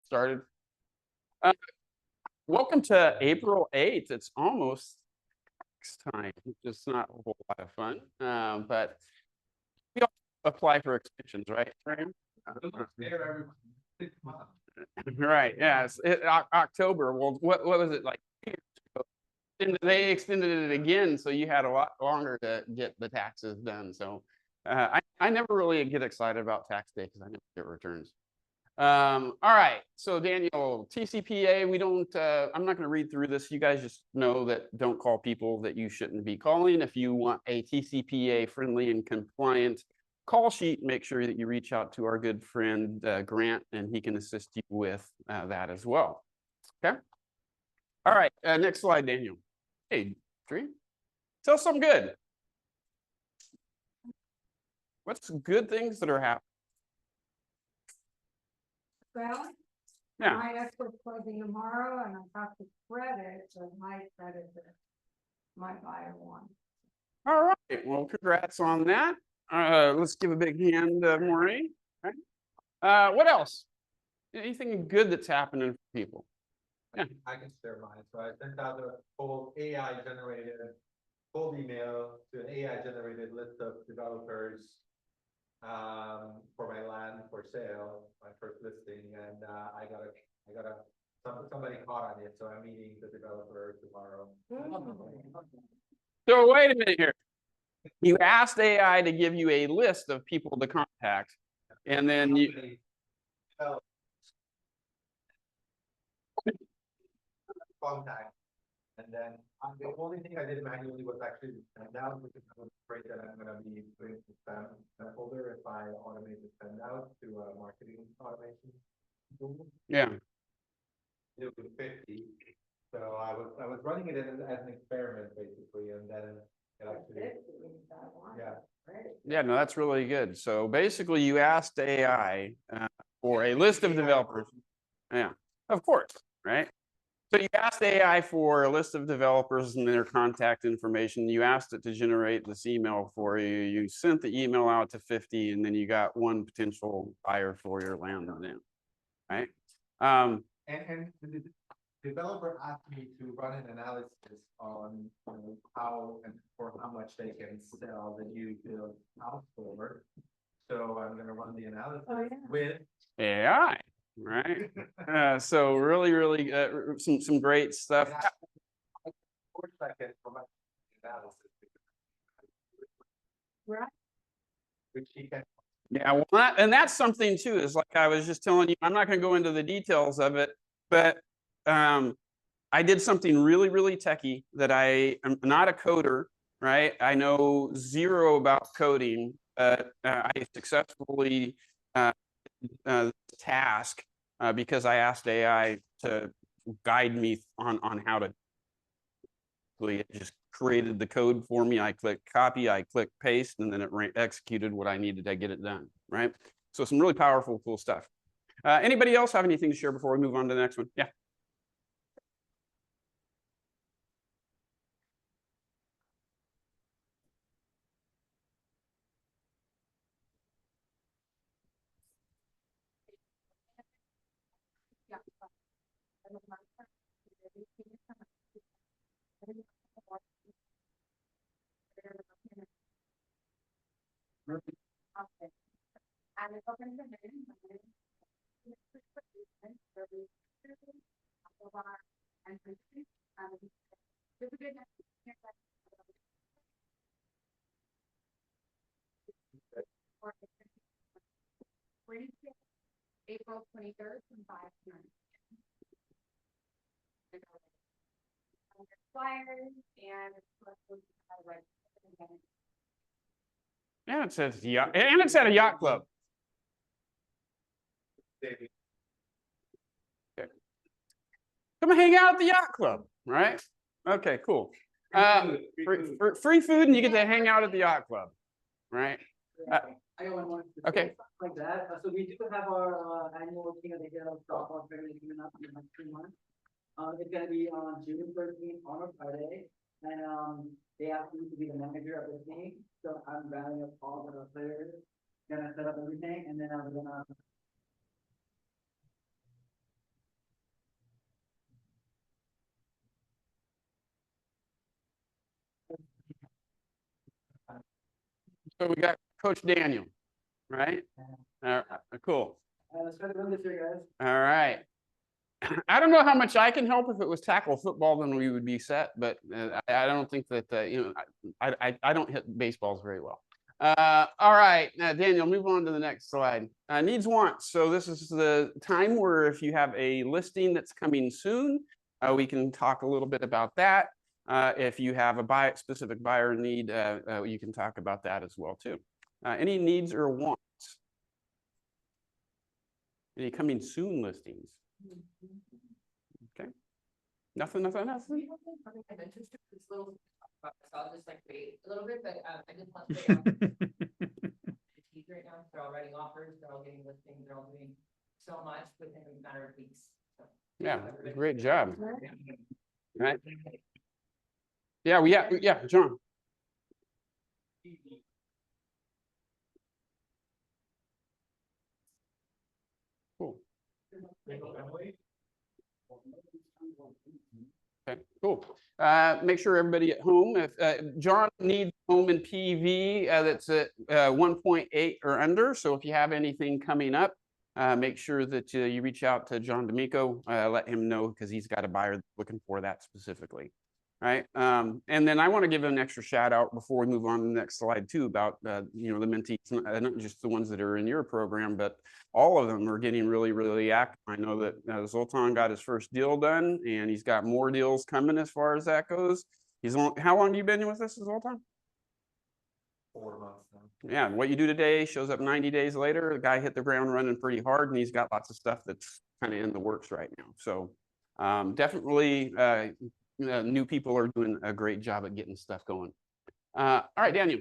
started. Uh, Welcome to April 8th. It's almost tax time, which is not a whole lot of fun. But we all apply for extensions, right? Right. Yes. October. Well, what was it like? And they extended it again, so you had a lot longer to get the taxes done. So I never really get excited about tax day because I never get returns. All right, so Daniel, TCPA, we don't, I'm not going to read through this. You guys just know that don't call people that you shouldn't be calling. If you want a TCPA friendly and compliant call sheet, make sure that you reach out to our good friend Grant, and he can assist you with that as well. Okay. All right, next slide, Daniel. Hey, Tree, tell us something good. What's good things that are happening? Well, Yeah. my escrow closing tomorrow, and I have to credit, so my creditor, my buyer won. All right. Well, congrats on that. Let's give a big hand, Maureen. Right. What else? Anything good that's happening for people? Yeah. I can share mine. So I sent out a full AI generated cold email to an AI generated list of developers for my land for sale, my first listing, and somebody caught on it, so I'm meeting the developer tomorrow. So wait a minute here. You asked AI to give you a list of people to contact, and then you contact. And then the only thing I did manually was actually send out, because I was afraid that I'm going to be putting the spam folder if I automate the send out to marketing automation. Yeah. It was 50. So I was running it as an experiment basically, and then it actually, Yeah, no, that's really good. So basically, you asked AI for a list of developers. Yeah, of course, right? So you asked AI for a list of developers and their contact information. You asked it to generate this email for you. You sent the email out to 50, and then you got one potential buyer for your land on them, right? And the developer asked me to run an analysis on how and for how much they can sell the new build house for. So I'm going to run the analysis with AI. Right. So really, some great stuff. Right. Yeah, well, and that's something too. Is like I was just telling you. I'm not going to go into the details of it, but I did something really techy that I am not a coder. Right. I know zero about coding, but I successfully task because I asked AI to guide me on how to. It just created the code for me. I clicked copy, I clicked paste, and then it executed what I needed to get it done. Right. So some really powerful, cool stuff. Anybody else have anything to share before we move on to the next one? Yeah. April 23rd from 5 to 9. Flyers and Yeah, it says yacht, and it's at a yacht club. Okay. Come and hang out at the yacht club, right? Okay, cool. Free food, and you get to hang out at the yacht club, right? Okay. Like that. So we do have our annual King of the Hill drop off coming up in like 3 months. It's gonna be on June 13th on a Friday, and they asked me to be the manager of the team. So I'm rallying up all the players, gonna set up everything, and then I'm gonna So we got Coach Daniel, right? Cool. Let's try to run this here, guys. All right. I don't know how much I can help. If it was tackle football, then we would be set. But I don't think that I don't hit baseballs very well. All right, Daniel, move on to the next slide. Needs wants. So this is the time where if you have a listing that's coming soon, we can talk a little bit about that. If you have a specific buyer need, you can talk about that as well too. Any needs or wants? Any coming soon listings? Okay. Nothing. I'm interested in this little, so I'll just like wait a little bit, but I just want to say, right now, they're all writing offers, they're all getting listings, they're all doing so much within a matter of weeks. So, Yeah, great job. Right. Yeah, yeah, John. Cool. Okay, cool. Make sure everybody at home, if John needs home in PV that's at 1.8 or under. So if you have anything coming up, make sure that you reach out to John D'Amico, let him know because he's got a buyer looking for that specifically. Right. And then I want to give an extra shout out before we move on to the next slide too about, the mentees, not just the ones that are in your program, but all of them are getting really, really active. I know that Zoltan got his first deal done and he's got more deals coming as far as that goes. How long have you been with us, Zoltan? 4 months now. Yeah, what you do today shows up 90 days later. The guy hit the ground running pretty hard and he's got lots of stuff that's kind of in the works right now. So definitely new people are doing a great job at getting stuff going. All right, Daniel.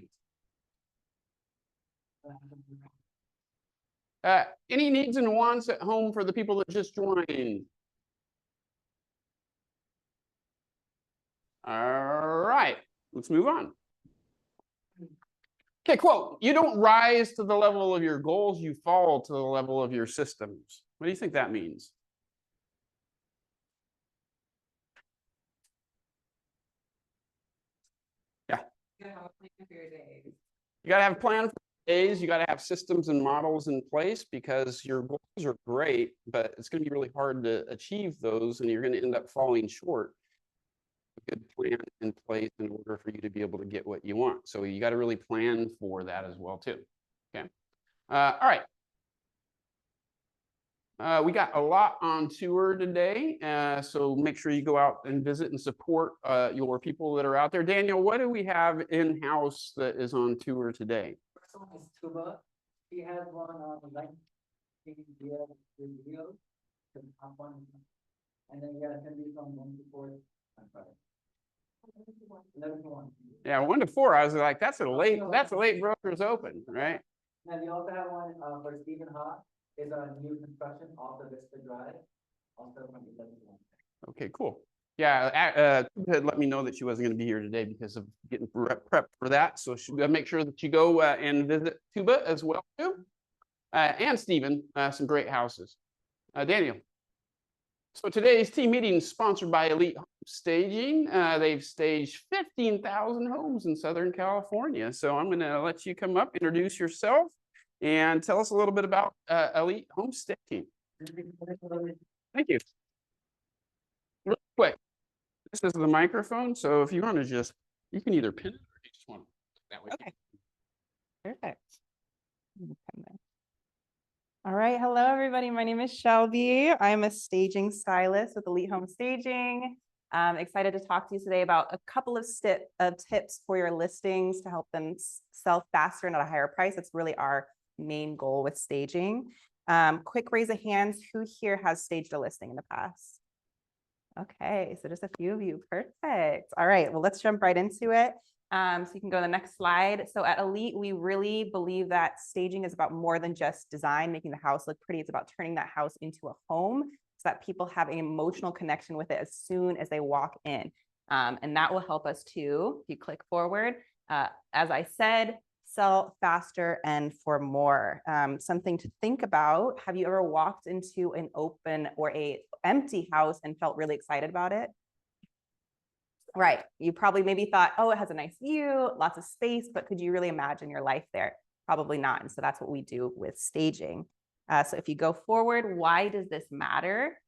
Any needs and wants at home for the people that just joined? All right, let's move on. Okay, quote, you don't rise to the level of your goals, you fall to the level of your systems. What do you think that means? you have a plan for your days. You got to have a plan for days. You got to have systems and models in place because your goals are great, but it's going to be really hard to achieve those, and you're going to end up falling short. A good plan in place in order for you to be able to get what you want. So you got to really plan for that as well too. Okay. All right. We got a lot on tour today, so make sure you go out and visit and support your people that are out there. Daniel, what do we have in-house that is on tour today? First one is Tuba. He has one on like video, the top one, and then you got to be from 1 to 4. I'm sorry. 11 to 1. Yeah, 1 to 4. I was like, that's a late Brokers Open, right? And we also have one for Stephen Hawk. Is a new construction off the Vista Drive, also from 11 to 1. Okay, cool. Yeah, had let me know that she wasn't going to be here today because of getting prepped for that. So make sure that you go and visit Tuba as well too, and Stephen, some great houses. Daniel. So today's team meeting is sponsored by Elite Home Staging. They've staged 15,000 homes in Southern California. So I'm going to let you come up, introduce yourself, and tell us a little bit about Elite Home Staging. Thank you. Real quick, this is the microphone, so if you want to you can either pin it or you just want to that way. Okay. Perfect. All right. Hello, everybody. My name is Shelby. I'm a staging stylist with Elite Home Staging. I'm excited to talk to you today about a couple of tips for your listings to help them sell faster and at a higher price. That's really our main goal with staging. Quick raise of hands. Who here has staged a listing in the past? Okay, so just a few of you. Perfect. All right, well, let's jump right into it. So you can go to the next slide. So at Elite, we really believe that staging is about more than just design, making the house look pretty. It's about turning that house into a home so that people have an emotional connection with it as soon as they walk in. And that will help us too, if you click forward. As I said, sell faster and for more. Something to think about. Have you ever walked into an open or an empty house and felt really excited about it? Right. You probably maybe thought, oh, it has a nice view, lots of space, but could you really imagine your life there? Probably not. And so that's what we do with staging. So if you go forward, why does this matter?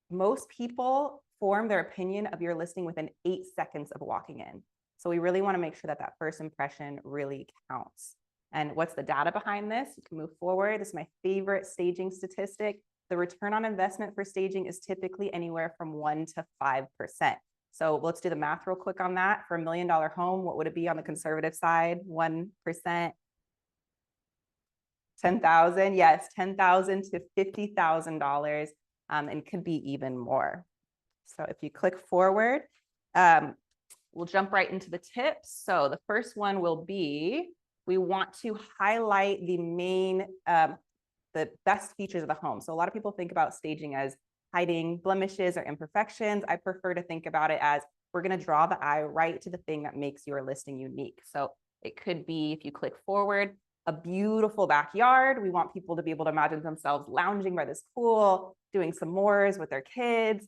Most people form their opinion of your listing within 8 seconds of walking in. So we really want to make sure that that first impression really counts. And what's the data behind this? You can move forward. This is my favorite staging statistic. The return on investment for staging is typically anywhere from 1 to 5%. So let's do the math real quick on that. For $1 million home, what would it be on the conservative side? 1%, 10,000, yes, $10,000 to $50,000, and could be even more. So if you click forward, we'll jump right into the tips. So the first one will be, we want to highlight the main, the best features of the home. So a lot of people think about staging as hiding blemishes or imperfections. I prefer to think about it as we're going to draw the eye right to the thing that makes your listing unique. So it could be, if you click forward, a beautiful backyard. We want people to be able to imagine themselves lounging by this pool, doing some s'mores with their kids,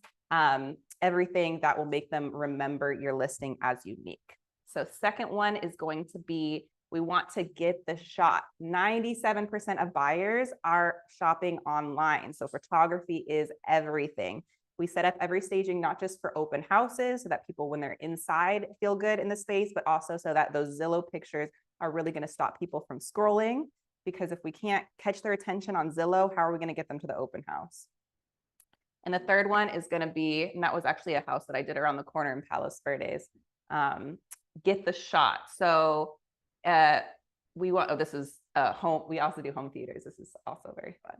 everything that will make them remember your listing as unique. So second one is going to be, we want to get the shot. 97% of buyers are shopping online. So photography is everything. We set up every staging, not just for open houses, so that people, when they're inside, feel good in the space, but also so that those Zillow pictures are really going to stop people from scrolling. Because if we can't catch their attention on Zillow, how are we going to get them to the open house? And the third one is going to be, and that was actually a house that I did around the corner in Palos Verdes, get the shot. So we want, oh, this is home. We also do home theaters. This is also very fun.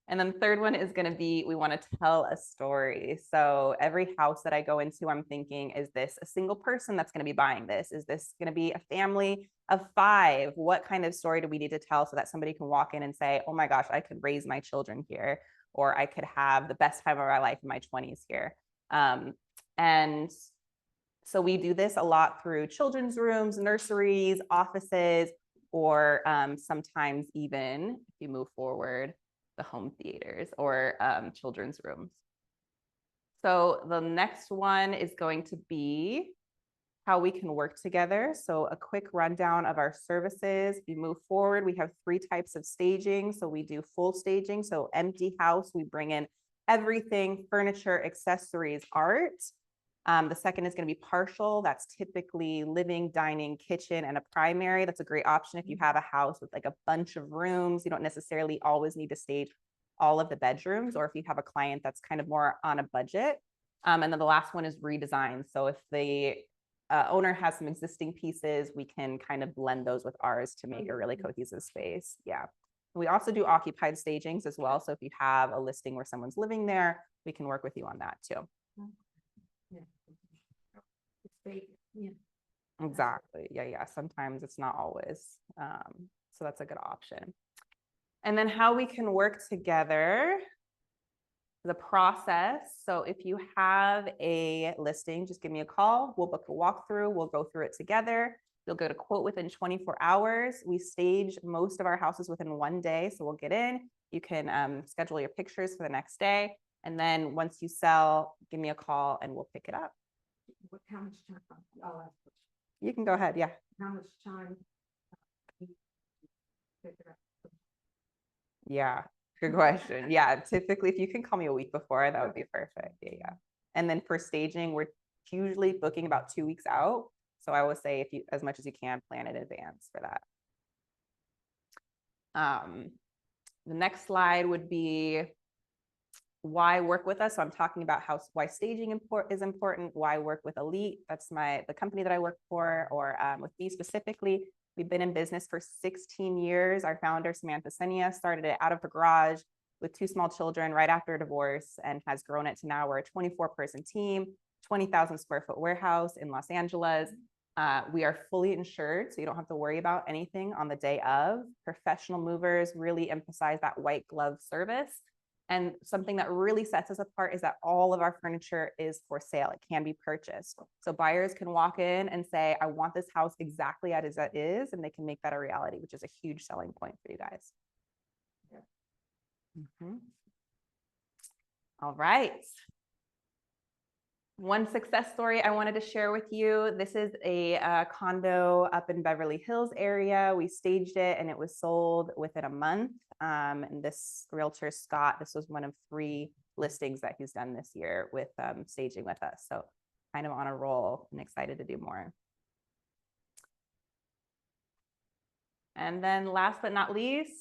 And then the third one is going to be, we want to tell a story. So every house that I go into, I'm thinking, is this a single person that's going to be buying this? Is this going to be a family of 5? What kind of story do we need to tell so that somebody can walk in and say, oh my gosh, I could raise my children here, or I could have the best time of my life in my 20s here. And so we do this a lot through children's rooms, nurseries, offices, or sometimes even, if you move forward, the home theaters or children's rooms. So the next one is going to be how we can work together. So a quick rundown of our services. If you move forward, we have 3 types of staging. So we do full staging. So empty house, we bring in everything, furniture, accessories, art. The second is going to be partial. That's typically living, dining, kitchen, and a primary. That's a great option if you have a house with like a bunch of rooms. You don't necessarily always need to stage all of the bedrooms, or if you have a client that's kind of more on a budget. And then the last one is redesign. So if the owner has some existing pieces, we can kind of blend those with ours to make a really cohesive space. Yeah. We also do occupied stagings as well. So if you have a listing where someone's living there, we can work with you on that too. Yeah. Exactly. Yeah. Sometimes it's not always. So that's a good option. And then how we can work together, the process. So if you have a listing, just give me a call. We'll book a walkthrough. We'll go through it together. You'll get a quote within 24 hours. We stage most of our houses within 1 day. So we'll get in. You can schedule your pictures for the next day. And then once you sell, give me a call and we'll pick it up. How much time? I'll ask. You can go ahead. Yeah. How much time? Pick it up? Yeah. Good question. Yeah. Typically, if you can call me a week before, that would be perfect. Yeah. And then for staging, we're usually booking about 2 weeks out. So I would say if you, as much as you can, plan in advance for that. The next slide would be why work with us. So I'm talking about why staging is important, why work with Elite. That's the company that I work for, or with me specifically. We've been in business for 16 years. Our founder, Samantha Senia, started it out of the garage with 2 small children right after a divorce and has grown it to now we're a 24-person team, 20,000 square foot warehouse in Los Angeles. We are fully insured, so you don't have to worry about anything on the day of. Professional movers really emphasize that white glove service. And something that really sets us apart is that all of our furniture is for sale. It can be purchased. So buyers can walk in and say, I want this house exactly as it is, and they can make that a reality, which is a huge selling point for you guys. All right. One success story I wanted to share with you. This is a condo up in Beverly Hills area. We staged it and it was sold within a month. And this realtor, Scott, this was one of 3 listings that he's done this year with staging with us. So kind of on a roll and excited to do more. And then last but not least,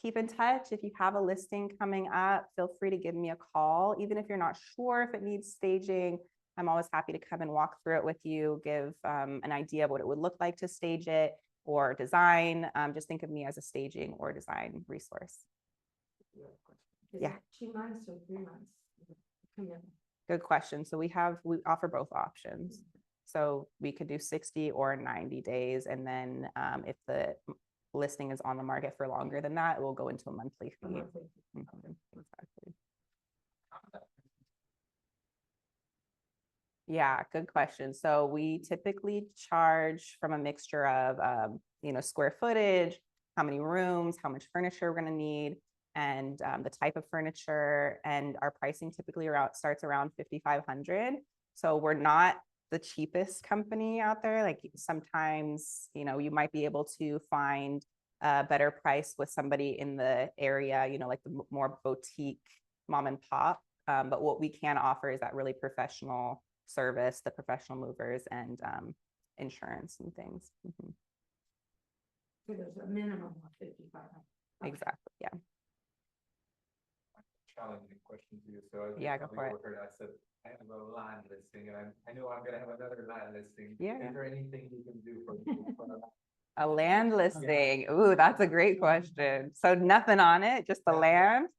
keep in touch. If you have a listing coming up, feel free to give me a call. Even if you're not sure if it needs staging, I'm always happy to come and walk through it with you, give an idea of what it would look like to stage it or design. Just think of me as a staging or design resource. Is Yeah. it 2 months or 3 months? Commitment. Good question. So we offer both options. So we could do 60 or 90 days. And then if the listing is on the market for longer than that, it will go into a monthly fee. Monthly. Mhm, exactly. Yeah, good question. So we typically charge from a mixture of, square footage, how many rooms, how much furniture we're going to need, and the type of furniture. And our pricing typically starts around $5,500. So we're not the cheapest company out there. Like sometimes, you might be able to find a better price with somebody in the area, like the more boutique mom and pop. But what we can offer is that really professional service, the professional movers and insurance and things. Mhm. So there's a minimum of 5,500. Exactly. Yeah. Challenging question to you, so. Yeah, go for it. I said, I have a land listing and I know I'm gonna have another land listing. Yeah. Is there anything you can do for me? A land listing. Ooh, that's a great question. So nothing on it, just the land?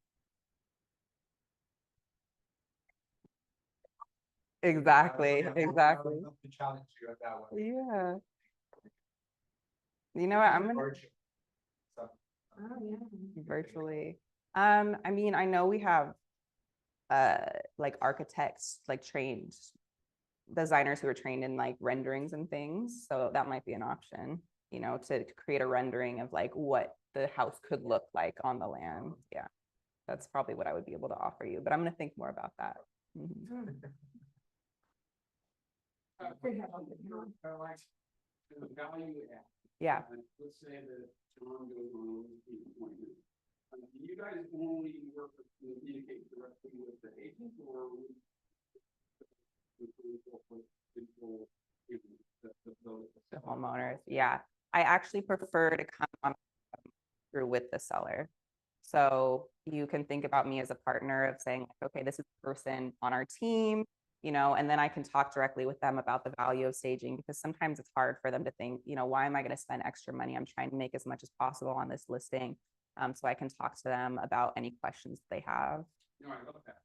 Exactly, exactly. I would love to challenge you on that one. Yeah. You know what? I'm gonna So, Oh, yeah. virtually. I mean, I know we have like architects, like trained designers who are trained in like renderings and things. So that might be an option, to create a rendering of like what the house could look like on the land. Yeah. That's probably what I would be able to offer you, but I'm gonna think more about that. Mhm. They have all the, The value add. Yeah. Let's say that John goes on the appointment. Do you guys only work with, communicate directly with the agent or with people, The homeowners. Yeah. I actually prefer to come on through with the seller. So you can think about me as a partner of saying, okay, this is the person on our team, and then I can talk directly with them about the value of staging, because sometimes it's hard for them to think, why am I going to spend extra money? I'm trying to make as much as possible on this listing. So I can talk to them about any questions they have. I love that.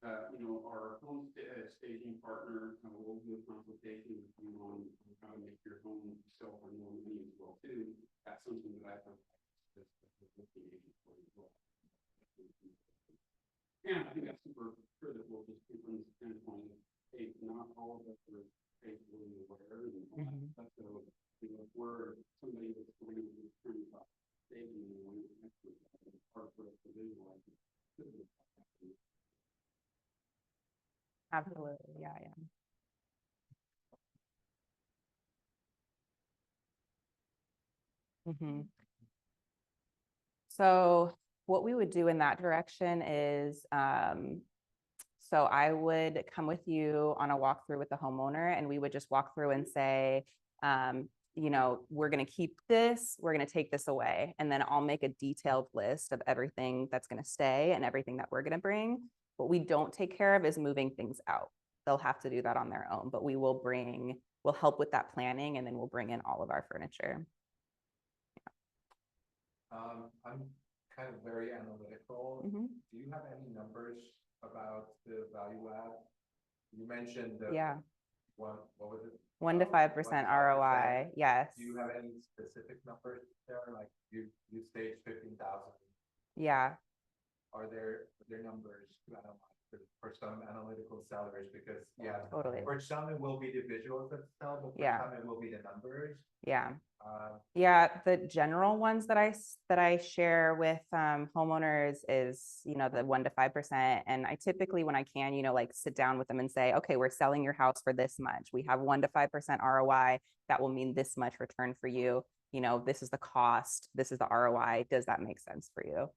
Our home staging partner will do a consultation with you on how to make your home sell for more money as well too. That's something that I thought looking for as well. And I think that's super critical, just from the standpoint of, hey, not all of us are faithfully aware and all that stuff. So, if we're somebody that's going to be concerned about staging and one expert, it's hard for us to visualize it. Absolutely. Yeah. So what we would do in that direction is, so I would come with you on a walkthrough with the homeowner, and we would just walk through and say, we're going to keep this, we're going to take this away. And then I'll make a detailed list of everything that's going to stay and everything that we're going to bring. What we don't take care of is moving things out. They'll have to do that on their own, but we'll help with that planning, and then we'll bring in all of our furniture. I'm kind of very analytical. Do you have any numbers about the value add? You mentioned what was it? 1 to 5% ROI. Yes. Do you have any specific numbers there? Like you staged 15,000. Yeah. Are there numbers for for some analytical sellers because, yeah. Totally. For some, it will be the visuals that sell, but for Yeah. some, it will be the numbers. Yeah. Uh, Yeah, the general ones that I share with homeowners is, you know, the 1 to 5%. And I typically, when I can, you know, like sit down with them and say, okay, we're selling your house for this much. We have 1 to 5% ROI. That will mean this much return for you. You know, this is the cost. This is the ROI. Does that make sense for you?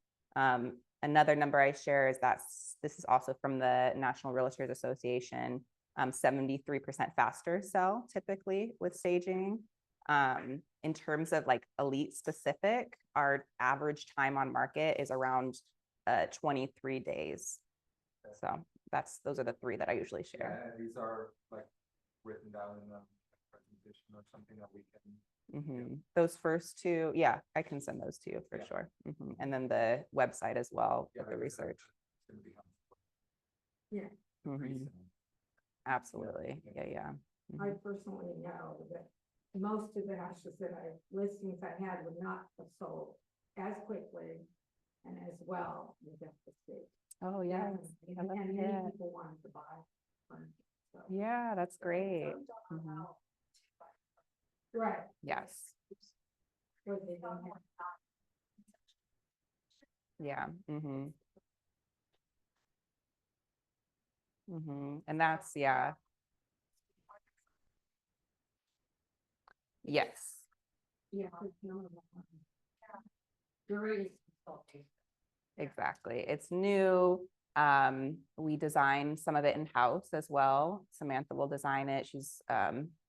Another number I share is that this is also from the National Realtors Association. 73% faster sell typically with staging. In terms of like elite specific, our average time on market is around 23 days. So those are the 3 that I usually share. yeah, and these are like written down in a presentation or something that we can. Those first 2, yeah, I can send those to you for Yeah. sure. And then the website as well with the because research. it's gonna be helpful. Yeah. Absolutely. Yeah. I personally know that most of the houses that listings I had would not have sold as quickly and as well as the state. Oh, yeah. And many people wanted to buy. furniture, so. Yeah, that's great. Right. Yes. Where they don't have- Yeah. And that's, yeah. Yes. Yeah. there's no of them. Great. Exactly. It's new. We design some of it in-house as well. Samantha will design it. She's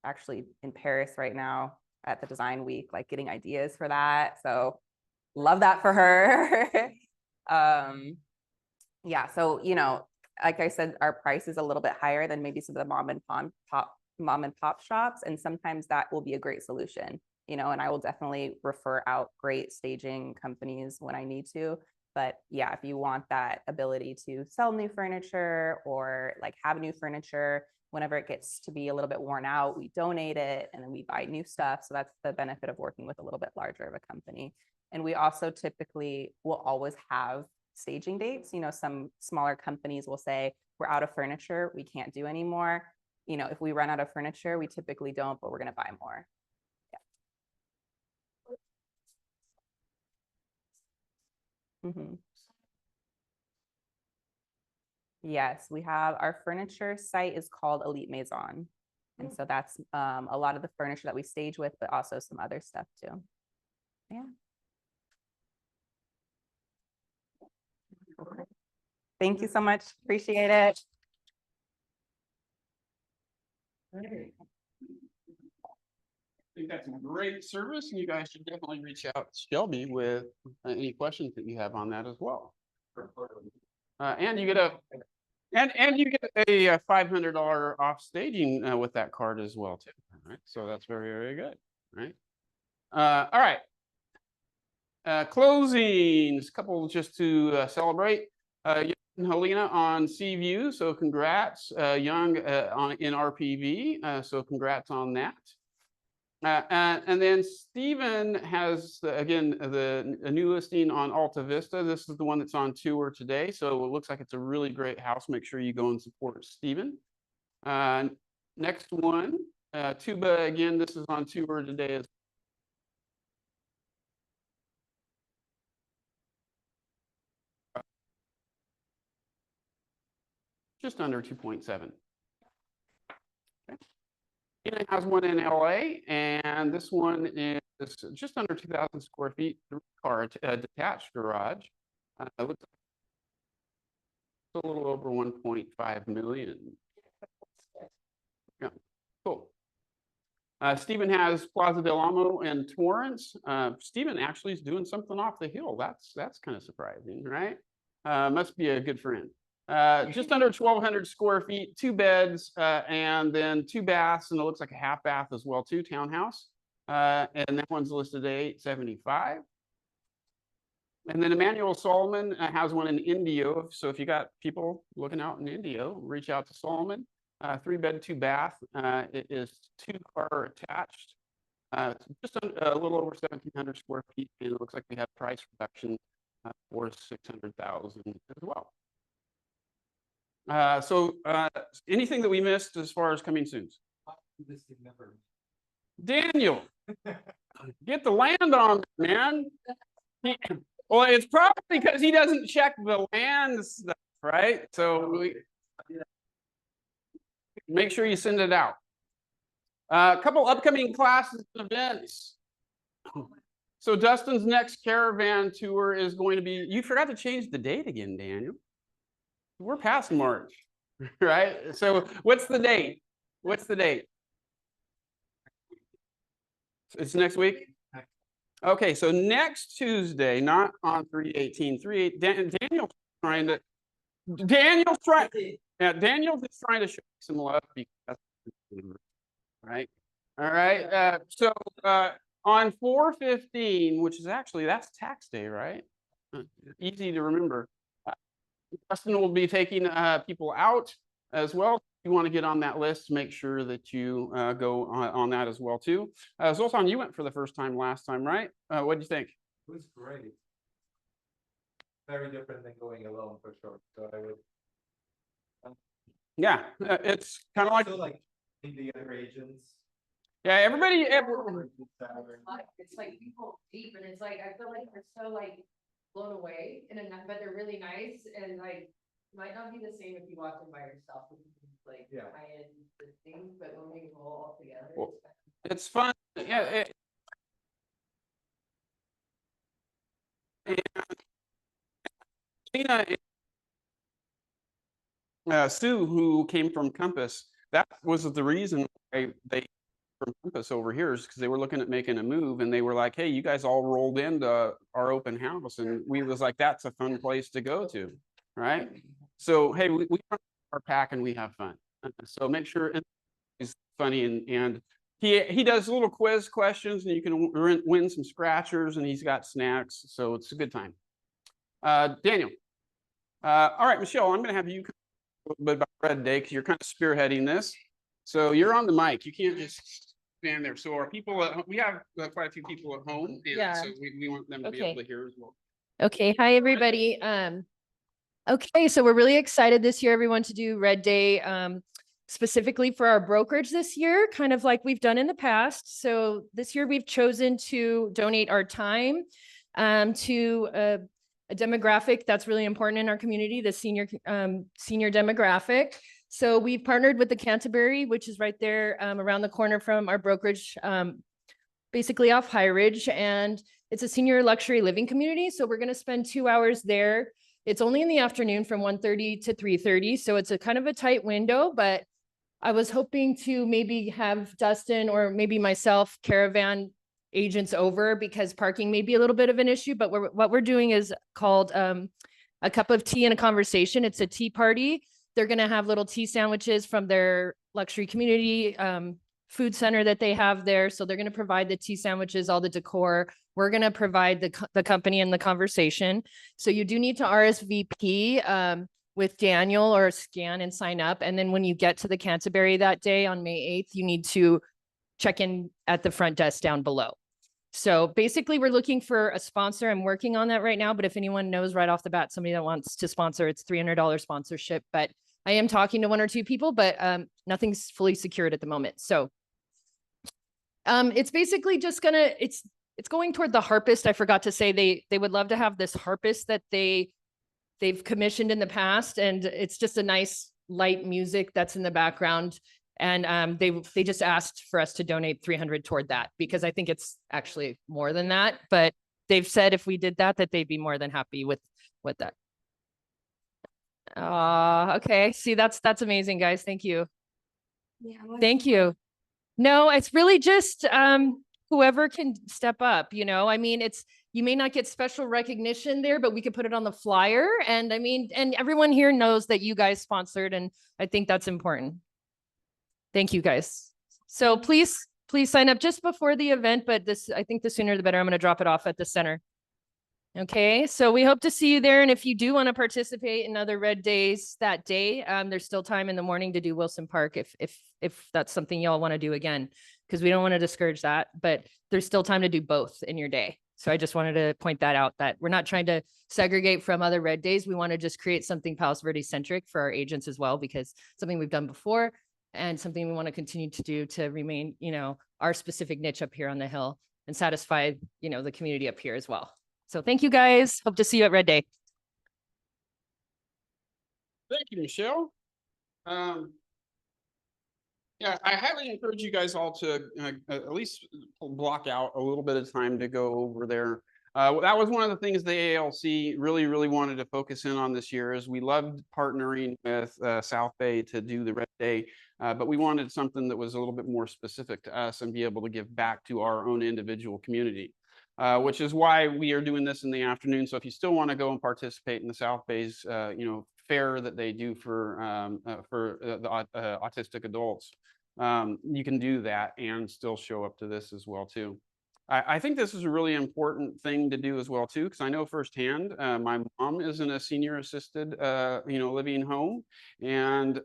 actually in Paris right now at the design week, like getting ideas for that. So love that for her. Yeah, so you know, like I said, our price is a little bit higher than maybe some of the mom and pop shops, and sometimes that will be a great solution, you know, and I will definitely refer out great staging companies when I need to. But yeah, if you want that ability to sell new furniture or like have new furniture, whenever it gets to be a little bit worn out, we donate it and then we buy new stuff. So that's the benefit of working with a little bit larger of a company. And we also typically will always have staging dates. You know, some smaller companies will say, we're out of furniture, we can't do anymore. You know, if we run out of furniture, we typically don't, but we're going to buy more. Yes, we have our furniture site is called Elite Maison. And so that's a lot of the furniture that we stage with, but also some other stuff too. Yeah. Thank you so much. Appreciate it. I think that's great service, and you guys should definitely reach out to Shelby with any questions that you have on that as well. And you get a $500 off staging with that card as well too. All right, so that's very, very good. Right. All right. Closings, couple just to celebrate. Young and Helena on Seaview, so congrats. Young in RPV, so congrats on that. And then Stephen has, again, a new listing on Alta Vista. This is the one that's on tour today. So it looks like it's a really great house. Make sure you go and support Stephen. Next one, Tuba, again, this is on tour today as just under 2.7. It has one in LA, and this one is just under 2,000 square feet, car detached garage. It looks like a little over 1.5 million. Yeah, cool. Stephen has Plaza del Amo and Torrance. Stephen actually is doing something off the hill. That's kind of surprising, right? Must be a good friend. Just under 1,200 square feet, 2 beds, and then 2 baths, and it looks like a half bath as well too, townhouse. And that one's listed at $875. And then Emmanuel Solomon has one in Indio. So if you got people looking out in Indio, reach out to Solomon. 3 bed, 2 bath. It is 2 car attached. Just a little over 1,700 square feet. And it looks like we have price reduction for $600,000 as well. Anything that we missed as far as coming soon? This thing never. Daniel, get the land on, it, man. Well, it's probably because he doesn't check the land stuff, right? So make sure you send it out. A couple upcoming classes and events. So Dustin's next caravan tour is going to be, you forgot to change the date again, Daniel. We're past March, right? So what's the date? What's the date? It's next week? Okay, so next Tuesday, not on 3/18, Daniel's trying to, Daniel's just trying to show some love because, right? All right, on 4/15, which is actually, that's tax day, right? Easy to remember. Justin will be taking people out as well. If you want to get on that list, make sure that you go on that as well too. Zoltan, you went for the first time last time, right? What do you think? It was great. Very different than going alone for sure. So I would. Yeah, it's kind of Also like the other agents. yeah, everybody. It's like people deep and it's like, I feel like they're so like blown away but they're really nice and like, might not be the same if you walked in by yourself. Like Yeah. high-end things, but when we roll all together. Well, it's fun. Yeah. Sue, who came from Compass, that was the reason why they from Compass over here is because they were looking at making a move and they were like, hey, you guys all rolled into our open house. And we was like, that's a fun place to go to. Right. So, hey, we our pack and we have fun. So make sure it's funny and he does little quiz questions and you can win some scratchers and he's got snacks. So it's a good time. Daniel. All right, Michelle, I'm going to have you a little bit about Red Day because you're kind of spearheading this. So you're on the mic. You can't just stand there. So our people, we have quite a few people at home. And so we want them to be able to hear as well. Okay. Hi, everybody. Okay. So we're really excited this year, everyone, to do Red Day, specifically for our brokerage this year, kind of like we've done in the past. So this year we've chosen to donate our time, to a demographic that's really important in our community, the senior demographic. So we've partnered with the Canterbury, which is right there, around the corner from our brokerage, basically off High Ridge, and it's a senior luxury living community. So we're going to spend 2 hours there. It's only in the afternoon from 1:30 to 3:30. So it's a kind of a tight window, but I was hoping to maybe have Dustin or maybe myself caravan agents over because parking may be a little bit of an issue, but what we're doing is called a cup of tea and a conversation. It's a tea party. They're going to have little tea sandwiches from their luxury community food center that they have there. So they're going to provide the tea sandwiches, all the decor. We're going to provide the company and the conversation. So you do need to RSVP with Daniel or scan and sign up. And then when you get to the Canterbury that day on May 8th, you need to check in at the front desk down below. So basically we're looking for a sponsor. I'm working on that right now, but if anyone knows right off the bat, somebody that wants to sponsor, it's $300 sponsorship, but I am talking to 1 or 2 people, but nothing's fully secured at the moment. So it's basically just it's going toward the harpist. I forgot to say they would love to have this harpist that they've commissioned in the past, and it's just a nice light music that's in the background. And they just asked for us to donate 300 toward that because I think it's actually more than that. But they've said if we did that they'd be more than happy with that. Okay. See, that's amazing, guys. Thank you. Yeah. Thank you. No, it's really just whoever can step up, you know. I mean, you may not get special recognition there, but we could put it on the flyer. And I mean, and everyone here knows that you guys sponsored, and I think that's important. Thank you, guys. So please sign up just before the event, but I think the sooner the better. I'm going to drop it off at the center. Okay, so we hope to see you there. And if you do want to participate in other Red Days that day, there's still time in the morning to do Wilson Park if that's something y'all want to do again, because we don't want to discourage that, but there's still time to do both in your day. So I just wanted to point that out, that we're not trying to segregate from other red days. We want to just create something Palos Verdes centric for our agents as well, because something we've done before and something we want to continue to do to remain, our specific niche up here on the hill and satisfy, the community up here as well. So thank you guys. Hope to see you at Red Day. Thank you, Michelle. Yeah, I highly encourage you guys all to at least block out a little bit of time to go over there. That was one of the things the ALC really wanted to focus in on this year, is we loved partnering with South Bay to do the Red Day, but we wanted something that was a little bit more specific to us and be able to give back to our own individual community. Which is why we are doing this in the afternoon. So if you still want to go and participate in the South Bay's, fair that they do for the autistic adults, you can do that and still show up to this as well too. I think this is a really important thing to do as well too, because I know firsthand, my mom is in a senior assisted, living home, and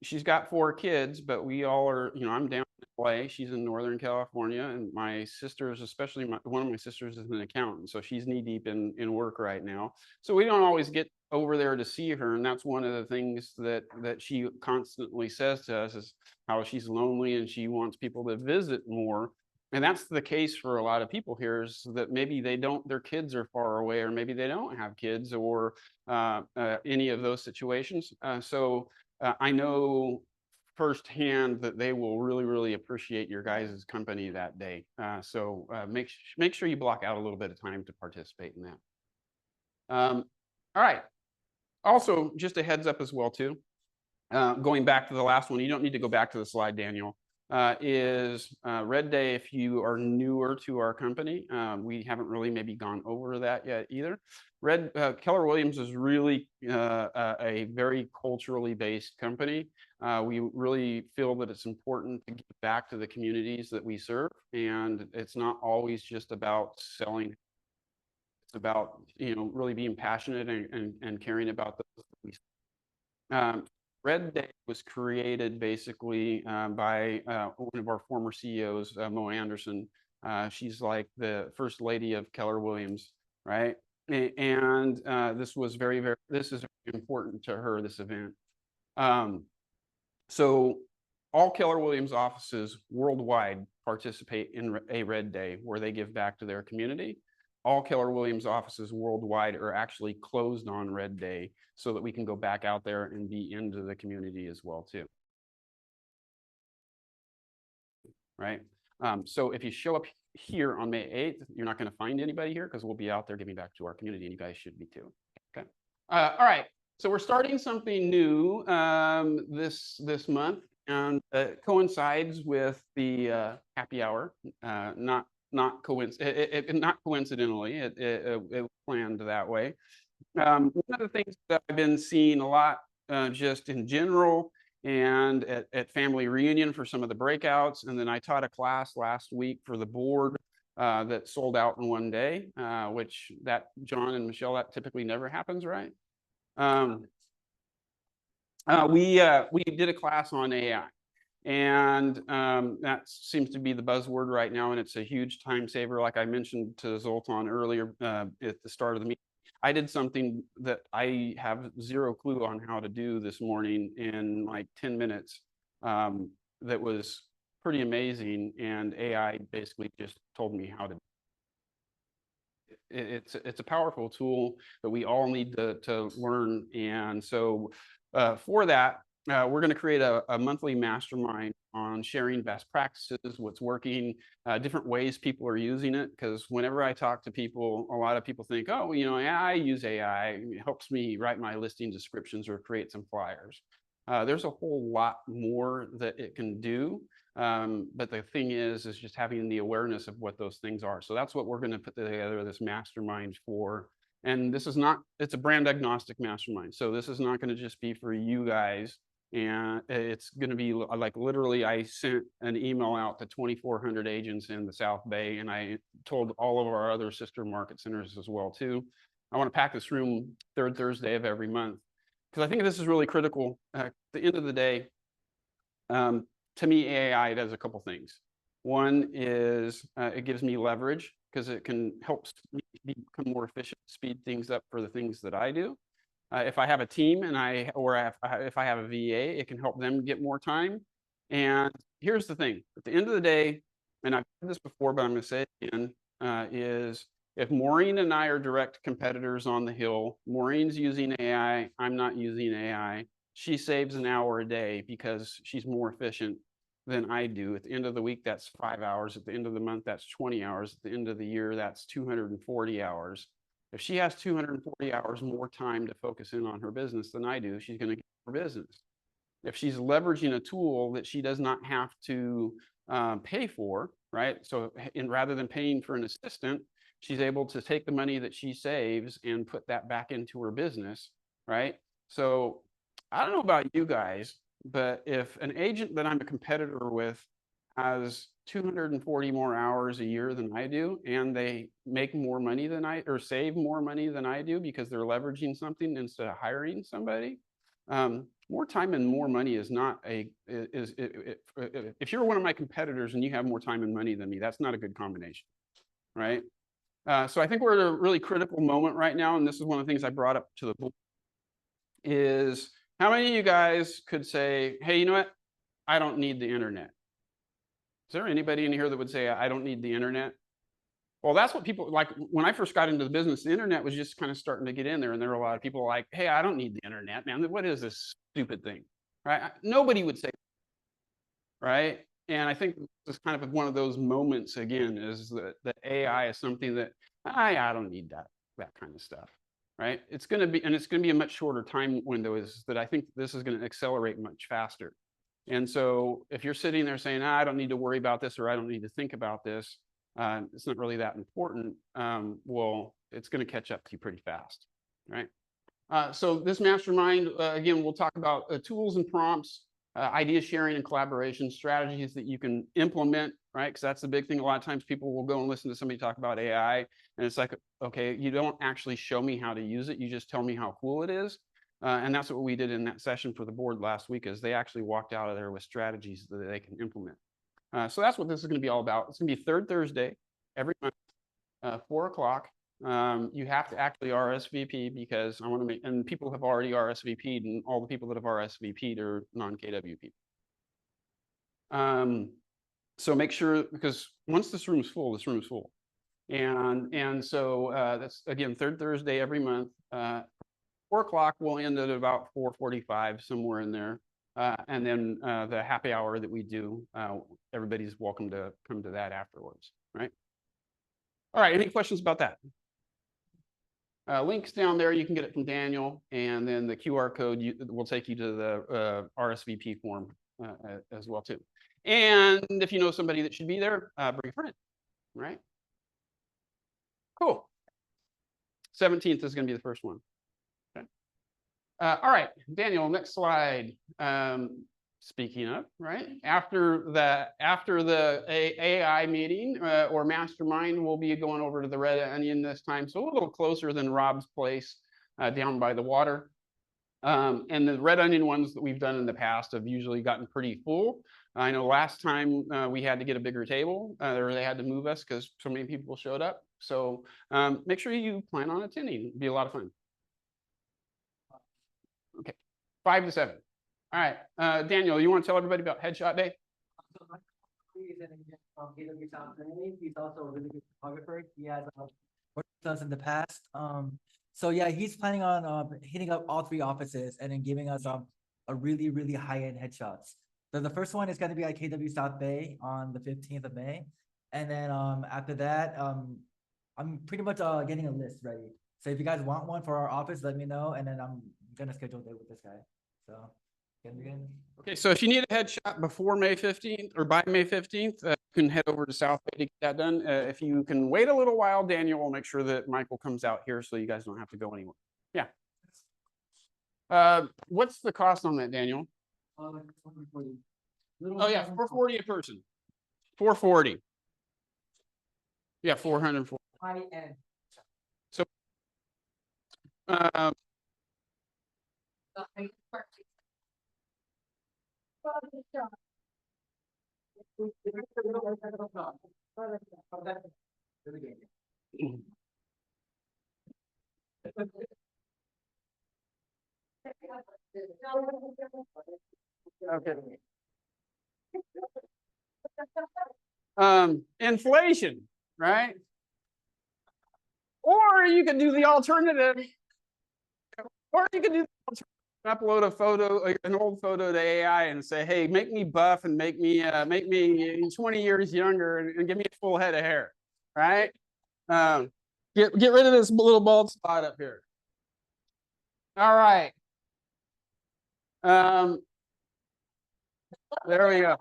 she's got 4 kids, but we all are, I'm down in LA, she's in Northern California, and my sisters, especially one of my sisters is an accountant, so she's knee deep in work right now. So we don't always get over there to see her, and that's one of the things that she constantly says to us, is how she's lonely and she wants people to visit more. And that's the case for a lot of people here, is that maybe their kids are far away, or maybe they don't have kids, or any of those situations. So I know firsthand that they will really appreciate your guys' company that day. So make sure you block out a little bit of time to participate in that. All right. Also, just a heads up as well too, going back to the last one, you don't need to go back to the slide, Daniel, is Red Day. If you are newer to our company, we haven't really maybe gone over that yet either. Keller Williams is really a very culturally based company. We really feel that it's important to give back to the communities that we serve, and it's not always just about selling. It's about, really being passionate and caring about the Red Day was created basically by one of our former CEOs, Mo Anderson. She's like the first lady of Keller Williams, right? And this was this is very important to her, this event. So all Keller Williams offices worldwide participate in a Red Day, where they give back to their community. All Keller Williams offices worldwide are actually closed on Red Day, so that we can go back out there and be into the community as well too. Right? So if you show up here on May 8th, you're not going to find anybody here, because we'll be out there giving back to our community, and you guys should be too. Okay. All right. So we're starting something new this month, and it coincides with the happy hour. Not coincidentally, it was planned that way. One of the things that I've been seeing a lot, just in general, and at family reunion for some of the breakouts, and then I taught a class last week for the board that sold out in one day, which John and Michelle, that typically never happens, right? We did a class on AI. And that seems to be the buzzword right now, and it's a huge time saver. Like I mentioned to Zoltan earlier at the start of the meeting, I did something that I have zero clue on how to do this morning in like 10 minutes. That was pretty amazing, and AI basically just told me how to. It's a powerful tool that we all need to learn, and so for that. We're going to create a monthly mastermind on sharing best practices, what's working, different ways people are using it. Because whenever I talk to people, a lot of people think, oh, I use AI. It helps me write my listing descriptions or create some flyers. There's a whole lot more that it can do. But the thing is just having the awareness of what those things are. So that's what we're going to put together this mastermind for. And it's a brand agnostic mastermind. So this is not going to just be for you guys. And it's going to be like, literally, I sent an email out to 2,400 agents in the South Bay, and I told all of our other sister market centers as well too. I want to pack this room third Thursday of every month, because I think this is really critical. At the end of the day, to me, AI does a couple things. One is it gives me leverage, because it can help me become more efficient, speed things up for the things that I do. If I have a team and if I have a VA, it can help them get more time. And here's the thing, at the end of the day, and I've said this before, but I'm going to say it again, is if Maureen and I are direct competitors on the Hill, Maureen's using AI, I'm not using AI. She saves an hour a day because she's more efficient than I do. At the end of the week, that's 5 hours. At the end of the month, that's 20 hours. At the end of the year, that's 240 hours. If she has 240 hours more time to focus in on her business than I do, she's going to get her business. If she's leveraging a tool that she does not have to pay for, right? So rather than paying for an assistant, she's able to take the money that she saves and put that back into her business, right? So I don't know about you guys, but if an agent that I'm a competitor with has 240 more hours a year than I do, and they make more money than or save more money than I do because they're leveraging something instead of hiring somebody, more time and more money is not if you're one of my competitors and you have more time and money than me, that's not a good combination, right? So I think we're at a really critical moment right now, and this is one of the things I brought up to the board, is how many of you guys could say, hey, you know what? I don't need the internet. Is there anybody in here that would say, I don't need the internet? Well, that's what people like. When I first got into the business, the internet was just kind of starting to get in there. And there were a lot of people like, hey, I don't need the internet, man. What is this stupid thing? Right? Nobody would say, right? And I think this is kind of one of those moments again, is that AI is something that I don't need that kind of stuff. Right? It's going to be a much shorter time window, is that I think this is going to accelerate much faster. And so if you're sitting there saying, I don't need to worry about this, or I don't need to think about this, it's not really that important, well, it's going to catch up to you pretty fast, right? So this mastermind, again, we'll talk about tools and prompts, idea sharing and collaboration, strategies that you can implement, right? Because that's the big thing. A lot of times people will go and listen to somebody talk about AI, and it's like, okay, you don't actually show me how to use it. You just tell me how cool it is. And that's what we did in that session for the board last week, is they actually walked out of there with strategies that they can implement. So that's what this is going to be all about. It's going to be third Thursday every month, 4 o'clock. You have to actually RSVP, because I want to make, and people have already RSVP'd, and all the people that have RSVP'd are non-KWP. So make sure, because once this room is full, this room is full. And so that's, again, third Thursday every month. 4 o'clock will end at about 4:45, somewhere in there. And then the happy hour that we do, everybody's welcome to come to that afterwards, right? All right, any questions about that? Links down there, you can get it from Daniel, and then the QR code will take you to the RSVP form as well too. And if you know somebody that should be there, bring a friend, right? Cool. 17th is going to be the first one. All right, Daniel, next slide. Speaking of, right, after the AI meeting or mastermind, we'll be going over to the Red Onion this time, so a little closer than Rob's place down by the water. And the Red Onion ones that we've done in the past have usually gotten pretty full. I know last time we had to get a bigger table, or they had to move us because so many people showed up. So make sure you plan on attending. It'll be a lot of fun. Okay, 5 to 7. All right, Daniel, you want to tell everybody about Headshot Day? He's also a really good photographer. He has worked with us in the past. So yeah, he's planning on hitting up all 3 offices and then giving us a really, really high-end headshots. So the first one is going to be at KW South Bay on the 15th of May. And then after that, I'm pretty much getting a list ready. So if you guys want one for our office, let me know. And then I'm going to schedule a date with this guy. So okay, so if you need a headshot before May 15th or by May 15th, you can head over to South Bay to get that done. If you can wait a little while, Daniel will make sure that Michael comes out here so you guys don't have to go anywhere. Yeah. What's the cost on that, Daniel? Oh yeah, $440 a person. 440. Yeah, 440. high end. So Really good. Okay. Inflation, right? Or you could do the alternative. Or you could do the alternative, upload a photo, an old photo to AI and say, hey, make me buff and make me 20 years younger and give me a full head of hair, right? Get rid of this little bald spot up here. All right. There we go.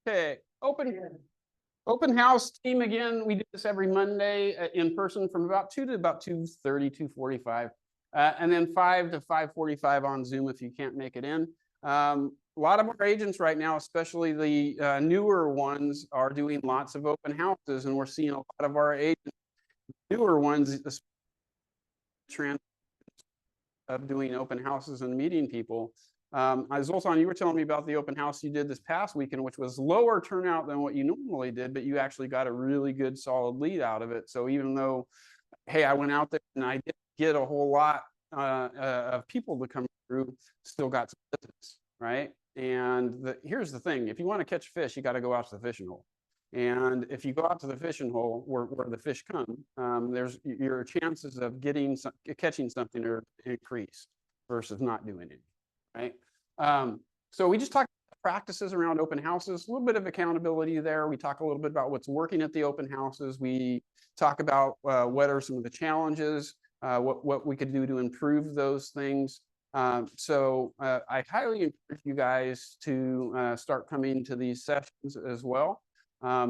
Okay, open house team again. We do this every Monday in person from about 2 to about 2:30, 2:45. And then 5 to 5:45 on Zoom if you can't make it in. A lot of our agents right now, especially the newer ones, are doing lots of open houses, and we're seeing a lot of our agents, newer ones, trend of doing open houses and meeting people. Zoltan, you were telling me about the open house you did this past weekend, which was lower turnout than what you normally did, but you actually got a really good solid lead out of it. So even though, hey, I went out there and I didn't get a whole lot of people to come through, still got some business, right? And here's the thing, if you want to catch fish, you got to go out to the fishing hole. And if you go out to the fishing hole where the fish come, there's your chances of catching something are increased versus not doing it, right? So we just talked about practices around open houses, a little bit of accountability there. We talk a little bit about what's working at the open houses. We talk about what are some of the challenges, what we could do to improve those things. So I highly encourage you guys to start coming to these sessions as well.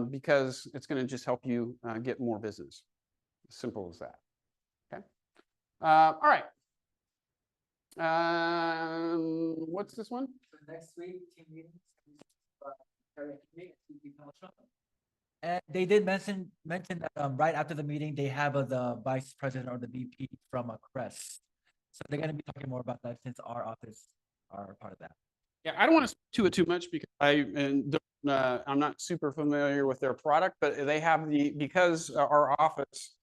Because it's going to just help you get more business. Simple as that. Okay. All right. What's this one? So next week, team meetings. And they did mention that right after the meeting, they have the vice president or the VP from a Crest. So they're going to be talking more about that since our office are part of that. Yeah, I don't want to speak to it too much because I'm not super familiar with their product, but they have because our office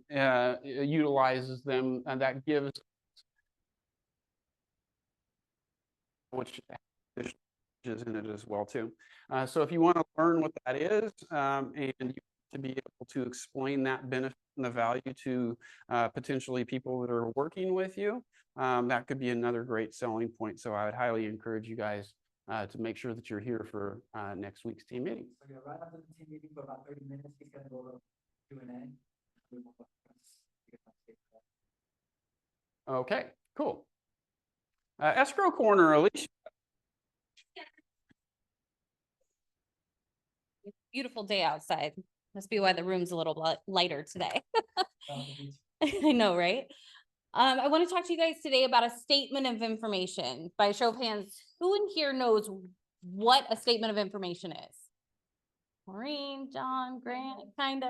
utilizes them, and that gives, which is in it as well too. So if you want to learn what that is, and you to be able to explain that benefit and the value to potentially people that are working with you, that could be another great selling point. So I would highly encourage you guys to make sure that you're here for next week's team meeting. So yeah, right after the team meeting for about 30 minutes, he's going to go over Q&A. Okay, cool. Escrow corner, Alicia. Beautiful day outside. Must be why the room's a little lighter today. I know, right? I want to talk to you guys today about a statement of information. By show of hands, who in here knows what a statement of information is? Maureen, John, Grant, kind of.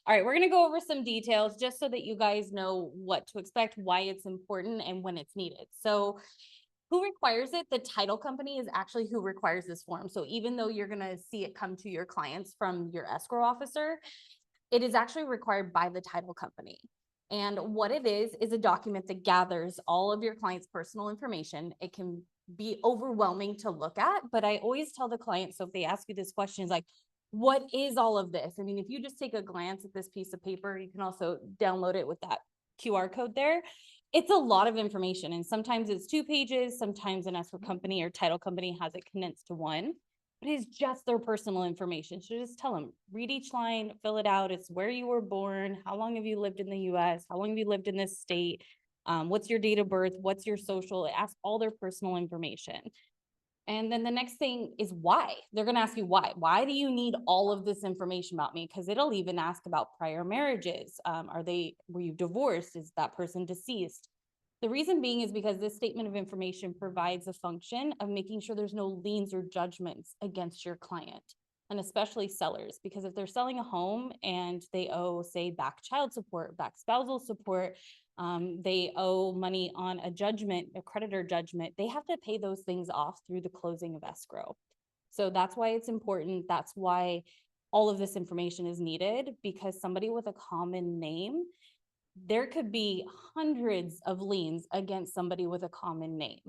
All right, we're going to go over some details just so that you guys know what to expect, why it's important, and when it's needed. So who requires it? The title company is actually who requires this form. So even though you're going to see it come to your clients from your escrow officer, it is actually required by the title company. And what it is a document that gathers all of your client's personal information. It can be overwhelming to look at, but I always tell the client, so if they ask you this question, it's like, what is all of this? I mean, if you just take a glance at this piece of paper, you can also download it with that QR code there. It's a lot of information, and sometimes it's 2 pages, sometimes an escrow company or title company has it condensed to 1, but it's just their personal information. So just tell them, read each line, fill it out. It's where you were born, how long have you lived in the US, how long have you lived in this state, what's your date of birth, what's your social. It asks all their personal information. And then the next thing is why. They're going to ask you why. Why do you need all of this information about me? Because it'll even ask about prior marriages. Were you divorced? Is that person deceased? The reason being is because this statement of information provides a function of making sure there's no liens or judgments against your client. and especially sellers, because if they're selling a home and they owe, say, back child support, back spousal support, they owe money on a judgment, a creditor judgment, they have to pay those things off through the closing of escrow. So that's why it's important. That's why all of this information is needed, because somebody with a common name, there could be hundreds of liens against somebody with a common name.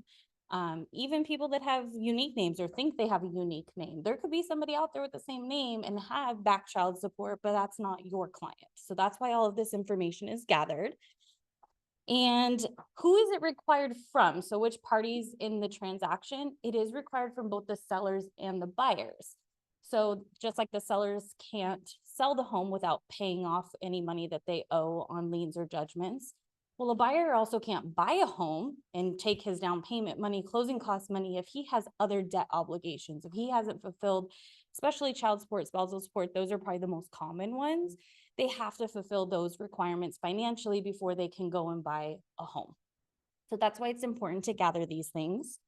Even people that have unique names or think they have a unique name. There could be somebody out there with the same name and have back child support, but that's not your client. So that's why all of this information is gathered. And who is it required from? So which parties in the transaction? It is required from both the sellers and the buyers. So just like the sellers can't sell the home without paying off any money that they owe on liens or judgments, well, a buyer also can't buy a home and take his down payment money, closing cost money, if he has other debt obligations, if he hasn't fulfilled, especially child support, spousal support, those are probably the most common ones. They have to fulfill those requirements financially before they can go and buy a home. So that's why it's important to gather these things.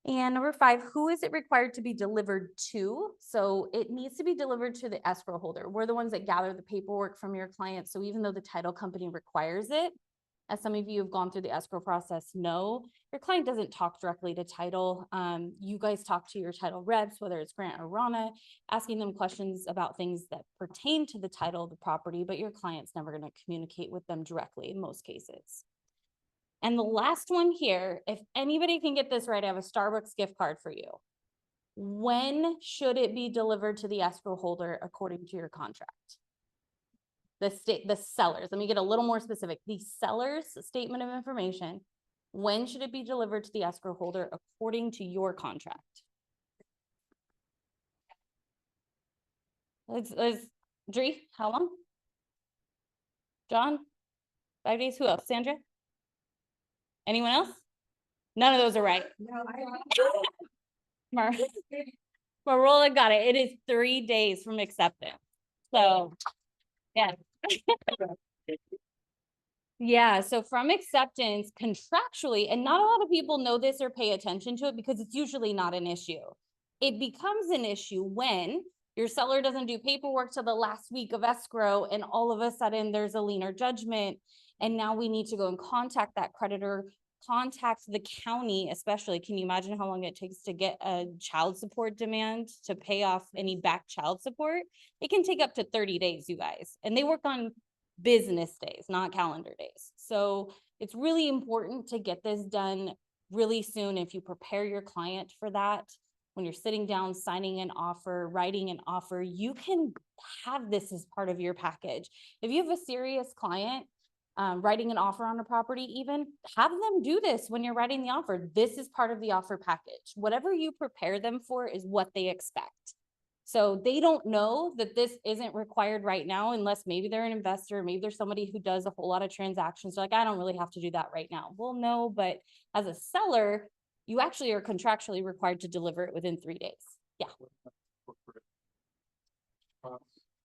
And number 5, who is it required to be delivered to? So it needs to be delivered to the escrow holder. We're the ones that gather the paperwork from your client. So even though the title company requires it, as some of you have gone through the escrow process know, your client doesn't talk directly to title. You guys talk to your title reps, whether it's Grant or Rana, asking them questions about things that pertain to the title of the property, but your client's never going to communicate with them directly in most cases. And the last one here, if anybody can get this right, I have a Starbucks gift card for you. When should it be delivered to the escrow holder according to your contract? The sellers, let me get a little more specific. The seller's statement of information, when should it be delivered to the escrow holder according to your contract? Let's Dree, how long? John? 5 days, who else? Sandra? Anyone else? None of those are right. No, Marola got it. It is 3 days from acceptance. So, yeah. Yeah, so from acceptance contractually, and not a lot of people know this or pay attention to it because it's usually not an issue. It becomes an issue when your seller doesn't do paperwork till the last week of escrow and all of a sudden there's a lien or judgment. And now we need to go and contact that creditor, contact the county, especially. Can you imagine how long it takes to get a child support demand to pay off any back child support? It can take up to 30 days, you guys. And they work on business days, not calendar days. So it's really important to get this done really soon. If you prepare your client for that, when you're sitting down, signing an offer, writing an offer, you can have this as part of your package. If you have a serious client, writing an offer on a property, even have them do this when you're writing the offer. This is part of the offer package. Whatever you prepare them for is what they expect. So they don't know that this isn't required right now, unless maybe they're an investor, maybe there's somebody who does a whole lot of transactions. They're like, I don't really have to do that right now. Well, no, but as a seller, you actually are contractually required to deliver it within 3 days. Yeah.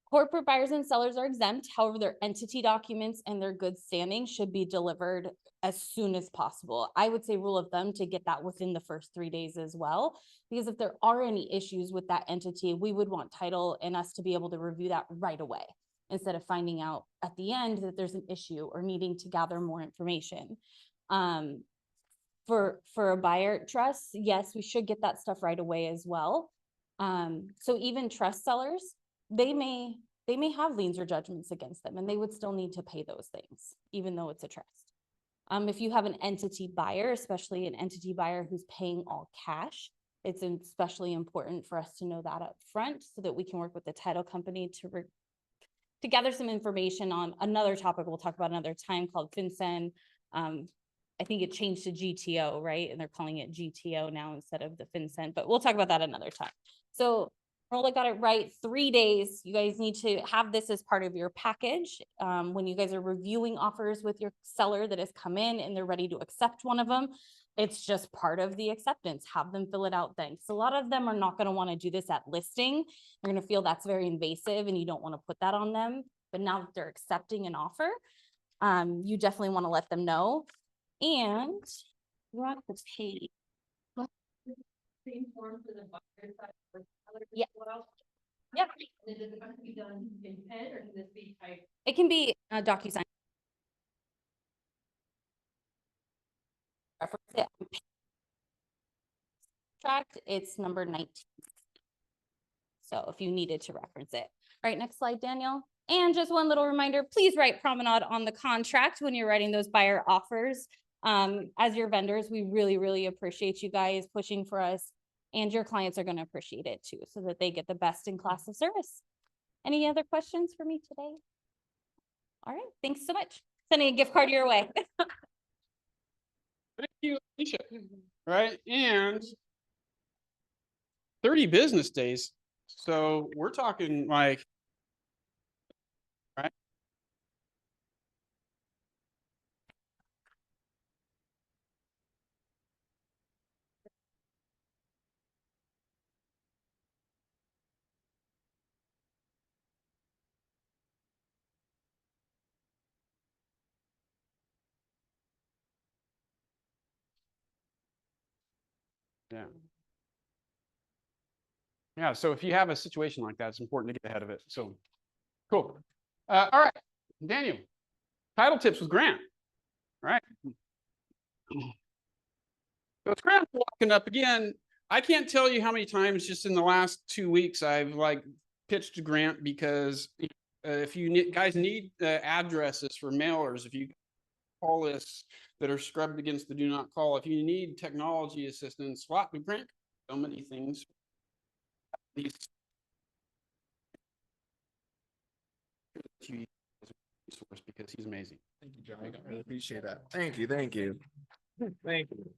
Corporate buyers and sellers are exempt. However, their entity documents and their good standing should be delivered as soon as possible. I would say rule of thumb to get that within the first 3 days as well, because if there are any issues with that entity, we would want title and us to be able to review that right away, instead of finding out at the end that there's an issue or needing to gather more information. For a buyer trust, yes, we should get that stuff right away as well. So even trust sellers, they may have liens or judgments against them and they would still need to pay those things, even though it's a trust. If you have an entity buyer, especially an entity buyer who's paying all cash, it's especially important for us to know that up front so that we can work with the title company to gather some information on another topic we'll talk about another time called FinCEN. I think it changed to GTO, right? And they're calling it GTO now instead of the FinCEN, but we'll talk about that another time. So Rolla got it right. 3 days. You guys need to have this as part of your package. When you guys are reviewing offers with your seller that has come in and they're ready to accept one of them, it's just part of the acceptance. Have them fill it out then. So a lot of them are not going to want to do this at listing. You're going to feel that's very invasive and you don't want to put that on them. But now that they're accepting an offer, you definitely want to let them know. And we're on the page. Same form for the buyer side. Yeah. Yeah, Is it going to be done in pen or can this be typed? it can be a DocuSign. Reference it. Tract, it's number 19. So if you needed to reference it. All right, next slide, Daniel. And just one little reminder, please write Promenade on the contract when you're writing those buyer offers. As your vendors, we really, really appreciate you guys pushing for us, and your clients are going to appreciate it too, so that they get the best in class of service. Any other questions for me today? All right, thanks so much. Sending a gift card your way. Thank you, Alicia. Right, and 30 business days. So we're talking like, right? Yeah. Yeah, so if you have a situation like that, it's important to get ahead of it. So, cool. All right, Daniel, title tips with Grant, right? So it's Grant walking up again. I can't tell you how many times just in the last 2 weeks I've like pitched to Grant because if you guys need addresses for mailers, if you call lists that are scrubbed against the do not call, if you need technology assistance, Grant, so many things. These resource because he's amazing. Thank you, John. I really appreciate that. Thank you. Thank you. Thank you.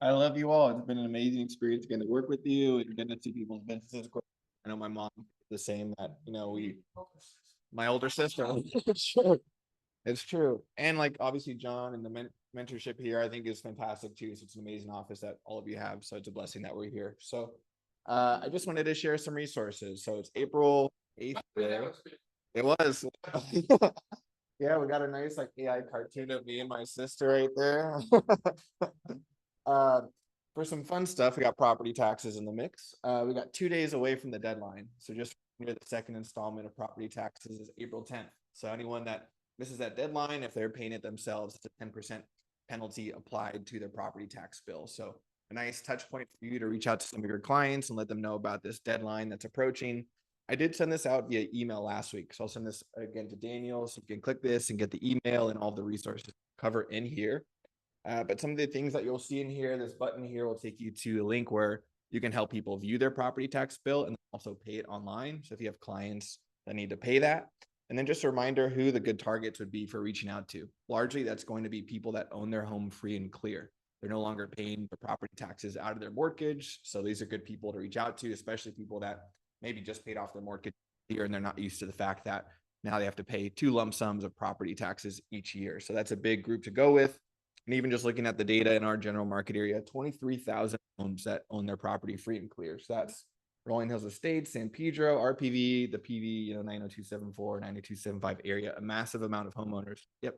I love you all. It's been an amazing experience getting to work with you and getting to see people's businesses grow. I know my mom the same that, my older sister. It's true. It's true. And like, obviously John and the mentorship here, I think is fantastic too. So it's an amazing office that all of you have. So it's a blessing that we're here. So I just wanted to share some resources. So it's April 8th. It was. Yeah, we got a nice like AI cartoon of me and my sister right there. For some fun stuff, we got property taxes in the mix. We got 2 days away from the deadline. So just near the second installment of property taxes is April 10th. So anyone that misses that deadline, if they're paying it themselves, it's a 10% penalty applied to their property tax bill. So a nice touch point for you to reach out to some of your clients and let them know about this deadline that's approaching. I did send this out via email last week. So I'll send this again to Daniel. So you can click this and get the email and all the resources covered in here. But some of the things that you'll see in here, this button here will take you to a link where you can help people view their property tax bill and also pay it online. So if you have clients that need to pay that, and then just a reminder who the good targets would be for reaching out to. Largely, that's going to be people that own their home free and clear. They're no longer paying the property taxes out of their mortgage. So these are good people to reach out to, especially people that maybe just paid off their mortgage here and they're not used to the fact that now they have to pay 2 lump sums of property taxes each year. So that's a big group to go with. And even just looking at the data in our general market area, 23,000 homes that own their property free and clear. So that's Rolling Hills Estates, San Pedro, RPV, the PV, 90274, 90275 area, a massive amount of homeowners. Yep.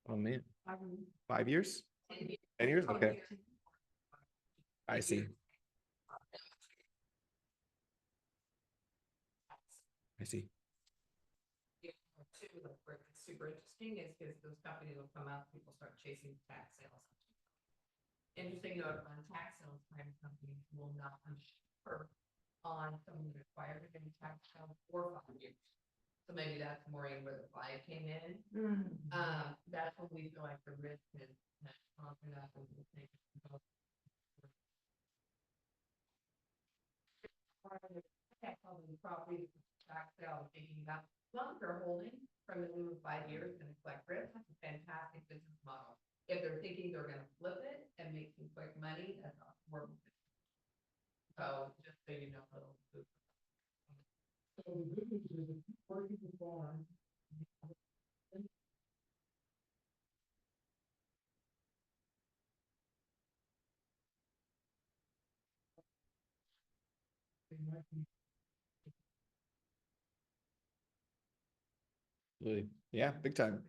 Oh man, 5 years? 10 years? Okay. I see. I see. Too, like where it's super interesting is because those companies will come out, people start chasing tax sales. Interesting note on tax sales, private companies will not insure on someone required to get a tax sale for 5 years. So maybe that's more in where the 5 came in. That's when we feel like the risk is confident enough and we think property tax sale, thinking about longer holding from the move 5 years and collect risk. That's a fantastic business model. If they're thinking they're going to flip it and make some quick money, that's a horrible business. So just so you know, a little. Really, yeah, big time.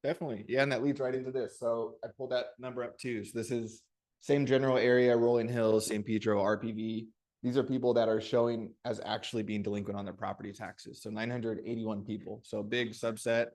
Definitely. Yeah, and that leads right into this. So I pulled that number up too. So this is same general area, Rolling Hills, San Pedro, RPV. These are people that are showing as actually being delinquent on their property taxes. So 981 people. So a big subset.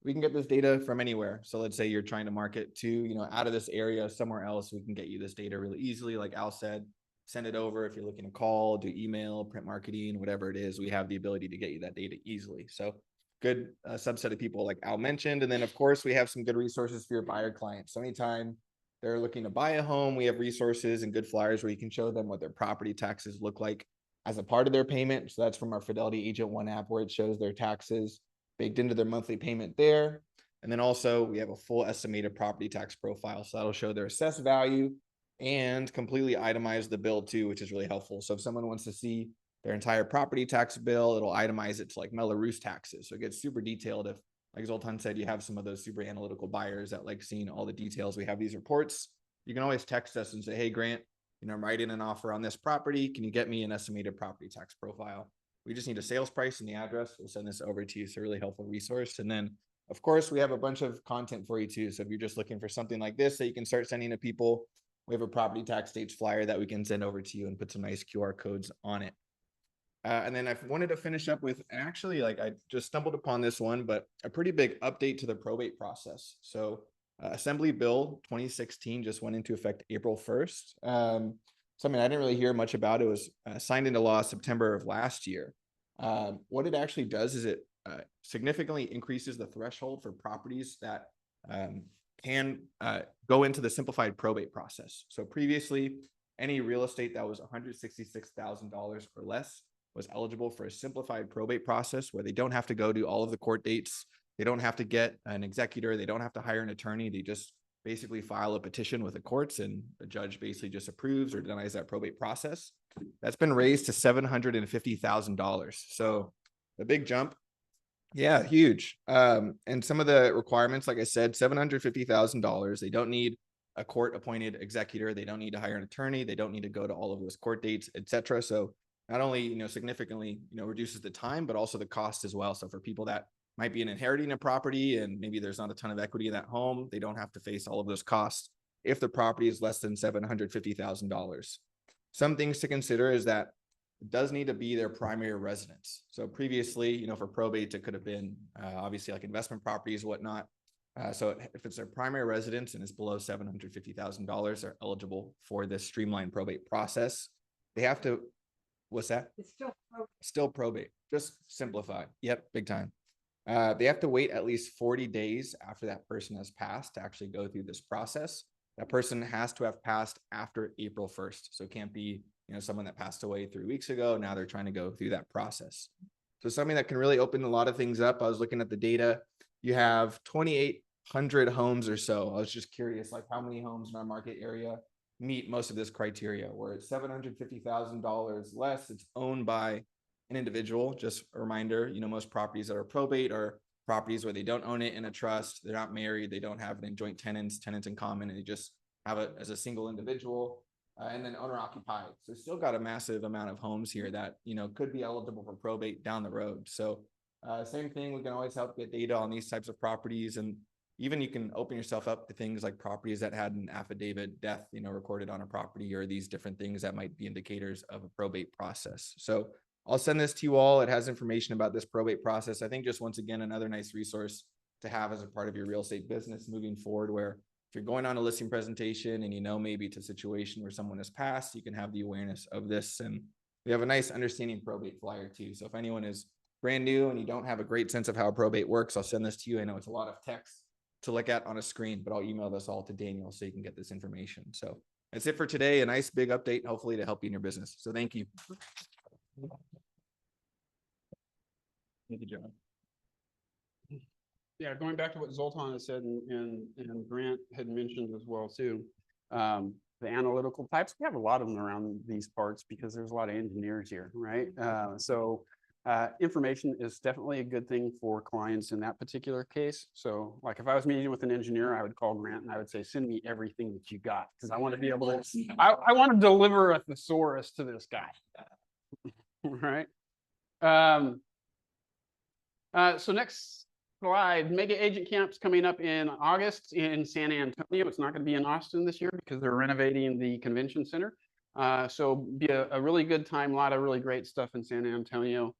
We can get this data from anywhere. So let's say you're trying to market to, out of this area somewhere else, we can get you this data really easily. Like Al said, send it over. If you're looking to call, do email, print marketing, whatever it is, we have the ability to get you that data easily. So good subset of people like Al mentioned. And then of course we have some good resources for your buyer clients. So anytime they're looking to buy a home, we have resources and good flyers where you can show them what their property taxes look like as a part of their payment. So that's from our Fidelity Agent One app where it shows their taxes baked into their monthly payment there. And then also we have a full estimated property tax profile. So that'll show their assessed value and completely itemize the bill too, which is really helpful. So if someone wants to see their entire property tax bill, it'll itemize it to like Mello-Roos taxes. So it gets super detailed. If, like Zoltan said, you have some of those super analytical buyers that like seeing all the details. We have these reports. You can always text us and say, hey, Grant, I'm writing an offer on this property. Can you get me an estimated property tax profile? We just need a sales price and the address. We'll send this over to you. It's a really helpful resource. And then, of course, we have a bunch of content for you too. So if you're just looking for something like this that you can start sending to people, we have a property tax dates flyer that we can send over to you and put some nice QR codes on it. And then I wanted to finish up with actually, like I just stumbled upon this one, but a pretty big update to the probate process. So Assembly Bill 2016 just went into effect April 1st. Something I didn't really hear much about. It was signed into law September of last year. What it actually does is it significantly increases the threshold for properties that can go into the simplified probate process. So previously, any real estate that was $166,000 or less was eligible for a simplified probate process where they don't have to go to all of the court dates. They don't have to get an executor. They don't have to hire an attorney. They just basically file a petition with the courts and the judge basically just approves or denies that probate process. That's been raised to $750,000. So a big jump. Yeah, huge. And some of the requirements, like I said, $750,000. They don't need a court appointed executor. They don't need to hire an attorney. They don't need to go to all of those court dates, etc. So not only, significantly, reduces the time, but also the cost as well. So for people that might be inheriting a property and maybe there's not a ton of equity in that home, they don't have to face all of those costs if the property is less than $750,000. Some things to consider is that it does need to be their primary residence. So previously, for probate, it could have been obviously like investment properties, whatnot. So if it's their primary residence and it's below $750,000, they're eligible for this streamlined probate process. They have to, what's that? It's Still probate, just simplified. Yep, big time. They have to wait at least 40 days after that person has passed to actually go through this process. That person has to have passed after April 1st. So it can't be, someone that passed away 3 weeks ago. Now they're trying to go through that process. So something that can really open a lot of things up. I was looking at the data. You have 2,800 homes or so. I was just curious, like how many homes in our market area meet most of this criteria, where it's $750,000 less. It's owned by an individual. Just a reminder, most properties that are probate are properties where they don't own it in a trust. They're not married. They don't have it in joint tenants in common, and they just have it as a single individual. And then owner occupied. So still got a massive amount of homes here that, could be eligible for probate down the road. So same thing, we can always help get data on these types of properties. And even you can open yourself up to things like properties that had an affidavit death, recorded on a property, or these different things that might be indicators of a probate process. So I'll send this to you all. It has information about this probate process. I think just once again, another nice resource to have as a part of your real estate business moving forward, where if you're going on a listing presentation and maybe it's a situation where someone has passed, you can have the awareness of this. And we have a nice understanding probate flyer too. So if anyone is brand new and you don't have a great sense of how probate works, I'll send this to you. I know it's a lot of text to look at on a screen, but I'll email this all to Daniel so you can get this information. So that's it for today. A nice big update, hopefully to help you in your business. So thank you. Thank you, John. Yeah, going back to what Zoltan had said and Grant had mentioned as well too. The analytical types, we have a lot of them around these parts because there's a lot of engineers here, right? So Information is definitely a good thing for clients in that particular case. So like if I was meeting with an engineer, I would call Grant and I would say, send me everything that you got, because I want to be able to, I want to deliver a thesaurus to this guy. Right. So next slide, mega agent camps coming up in August in San Antonio. It's not going to be in Austin this year because they're renovating the convention center. So be a really good time, a lot of really great stuff in San Antonio.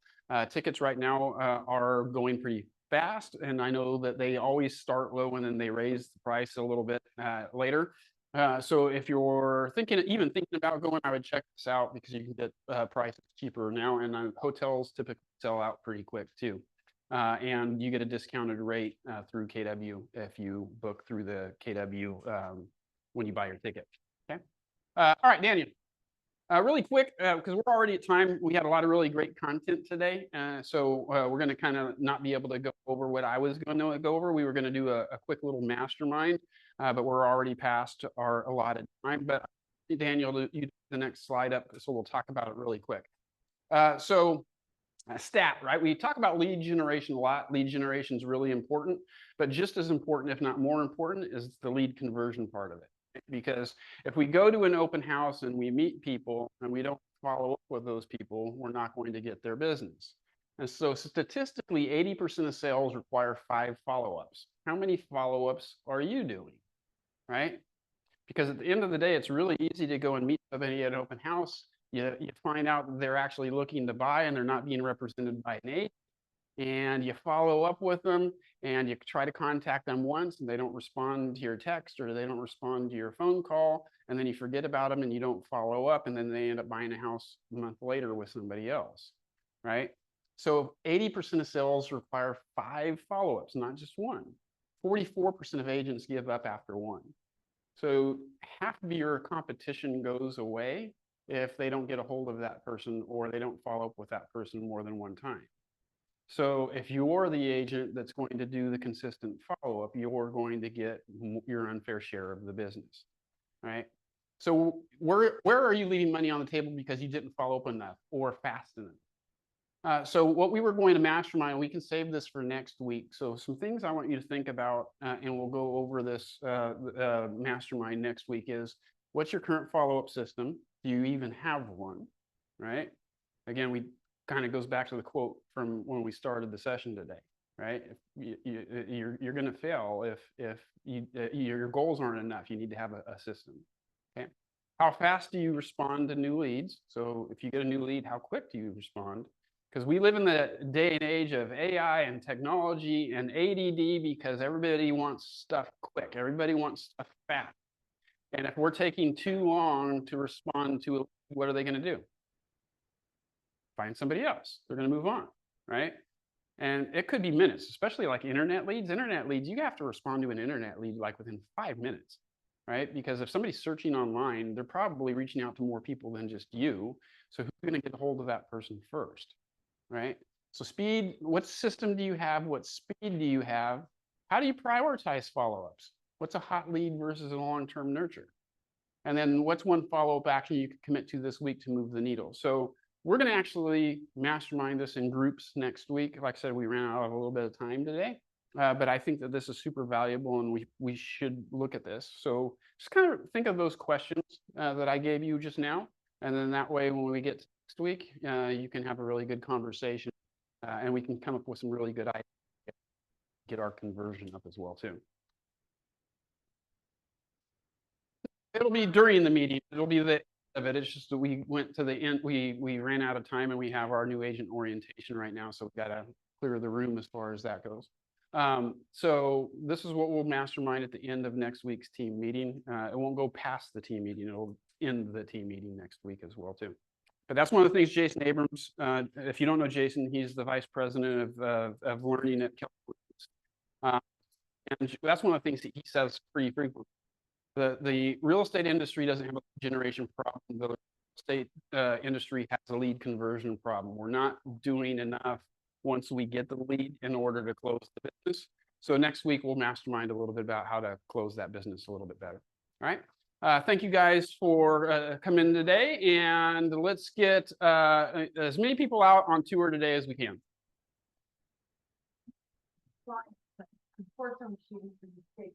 Tickets right now are going pretty fast, and I know that they always start low and then they raise the price a little bit later. So if you're even thinking about going, I would check this out because you can get prices cheaper now, and hotels typically sell out pretty quick too. And you get a discounted rate through KW if you book through the KW when you buy your ticket. Okay. All right, Daniel. Really quick, because we're already at time, we had a lot of really great content today. So we're going to kind of not be able to go over what I was going to go over. We were going to do a quick little mastermind, but we're already past our allotted time. But Daniel, you the next slide up, so we'll talk about it really quick. Stat, right? We talk about lead generation a lot. Lead generation is really important, but just as important, if not more important, is the lead conversion part of it. Because if we go to an open house and we meet people and we don't follow up with those people, we're not going to get their business. And so statistically, 80% of sales require 5 follow-ups. How many follow-ups are you doing, right? Because at the end of the day, it's really easy to go and meet somebody at an open house. You find out that they're actually looking to buy and they're not being represented by an agent. And you follow up with them and you try to contact them once and they don't respond to your text or they don't respond to your phone call, and then you forget about them and you don't follow up, and then they end up buying a house a month later with somebody else, right? So 80% of sales require 5 follow-ups, not just 1. 44% of agents give up after 1. So half of your competition goes away if they don't get a hold of that person or they don't follow up with that person more than 1 time. So if you're the agent that's going to do the consistent follow-up, you're going to get your unfair share of the business, right? So where are you leaving money on the table because you didn't follow up enough or fast enough? So what we were going to mastermind, we can save this for next week. So some things I want you to think about, and we'll go over this mastermind next week, is what's your current follow-up system? Do you even have one, right? Again, we kind of goes back to the quote from when we started the session today, right? You're going to fail if your goals aren't enough. You need to have a system. Okay. How fast do you respond to new leads? So if you get a new lead, how quick do you respond? Because we live in the day and age of AI and technology and ADD, because everybody wants stuff quick. Everybody wants stuff fast. And if we're taking too long to respond to it, what are they going to do? Find somebody else. They're going to move on, right? And it could be minutes, especially like internet leads. Internet leads, you have to respond to an internet lead like within 5 minutes, right? Because if somebody's searching online, they're probably reaching out to more people than just you. So who's going to get a hold of that person first, right? So speed, what system do you have? What speed do you have? How do you prioritize follow-ups? What's a hot lead versus a long-term nurture? And then what's one follow-up action you could commit to this week to move the needle? So we're going to actually mastermind this in groups next week. Like I said, we ran out of a little bit of time today, but I think that this is super valuable and we should look at this. So just kind of think of those questions that I gave you just now. And then that way, when we get to next week, you can have a really good conversation and we can come up with some really good ideas, get our conversion up as well too. It'll be during the meeting. It'll be the of it. It's just that we went to the end. We ran out of time, and we have our new agent orientation right now, so we've got to clear the room as far as that goes. So this is what we'll mastermind at the end of next week's team meeting. It won't go past the team meeting. It'll end the team meeting next week as well too. But that's one of the things Jason Abrams, if you don't know Jason, he's the vice president of learning at Keller. And that's one of the things that he says pretty frequently. The real estate industry doesn't have a generation problem. The real estate industry has a lead conversion problem. We're not doing enough once we get the lead in order to close the business. So next week, we'll mastermind a little bit about how to close that business a little bit better. All right. Thank you guys for coming today, and let's get as many people out on tour today as we can. Unfortunately, she was a mistake.